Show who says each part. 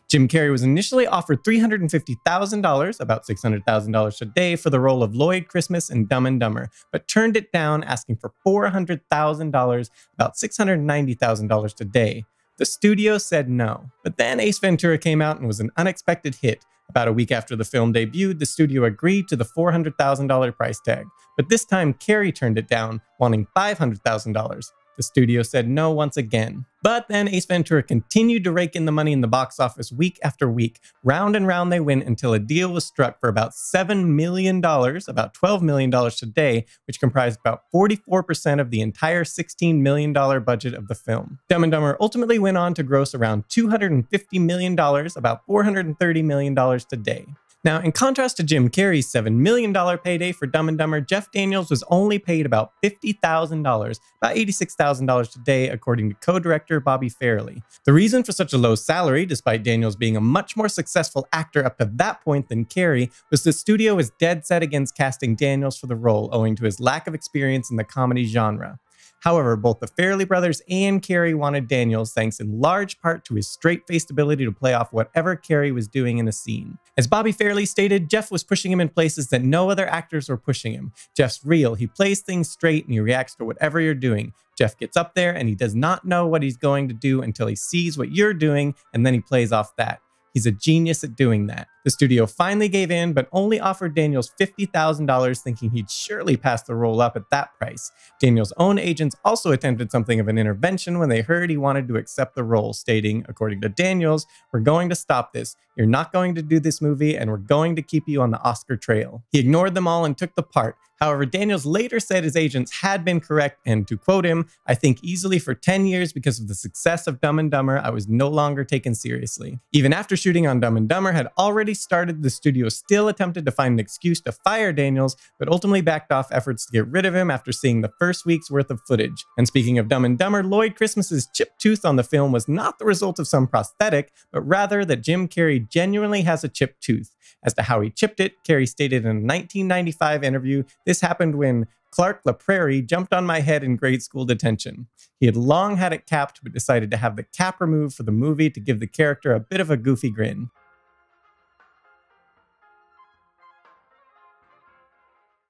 Speaker 1: Jim Carrey was initially offered $350,000, about $600,000 today, for the role of Lloyd Christmas in Dumb and Dumber, but turned it down, asking for $400,000, about $690,000 today. The studio said no. But then Ace Ventura came out and was an unexpected hit. About a week after the film debuted, the studio agreed to the $400,000 price tag. But this time, Carrey turned it down, wanting $500,000. The studio said no once again. But then Ace Ventura continued to rake in the money in the box office week after week. Round and round they went until a deal was struck for about $7 million, about $12 million today, which comprised about 44% of the entire $16 million budget of the film. Dumb and Dumber ultimately went on to gross around $250 million, about $430 million today. Now, in contrast to Jim Carrey's $7 million payday for Dumb and Dumber, Jeff Daniels was only paid about $50,000, about $86,000 today, according to co-director Bobby Fairley. The reason for such a low salary, despite Daniels being a much more successful actor up to that point than Carrey, was the studio was dead set against casting Daniels for the role, owing to his lack of experience in the comedy genre. However, both the Fairley brothers and Carrey wanted Daniels, thanks in large part to his straight-faced ability to play off whatever Carrey was doing in a scene. As Bobby Fairley stated, Jeff was pushing him in places that no other actors were pushing him. Jeff's real, he plays things straight and he reacts to whatever you're doing. Jeff gets up there and he does not know what he's going to do until he sees what you're doing, and then he plays off that. He's a genius at doing that. The studio finally gave in, but only offered Daniels $50,000, thinking he'd surely pass the role up at that price. Daniels' own agents also attempted something of an intervention when they heard he wanted to accept the role, stating, according to Daniels, "We're going to stop this. You're not going to do this movie, and we're going to keep you on the Oscar trail." He ignored them all and took the part. However, Daniels later said his agents had been correct, and to quote him, "I think easily for 10 years because of the success of Dumb and Dumber, I was no longer taken seriously." Even after shooting on Dumb and Dumber had already started, the studio still attempted to find an excuse to fire Daniels, but ultimately backed off efforts to get rid of him after seeing the first week's worth of footage. And speaking of Dumb and Dumber, Lloyd Christmas's chipped tooth on the film was not the result of some prosthetic, but rather that Jim Carrey genuinely has a chipped tooth. As to how he chipped it, Carrey stated in a 1995 interview, "This happened when Clark Prairie jumped on my head in grade school detention. He had long had it capped, but decided to have the cap removed for the movie to give the character a bit of a goofy grin."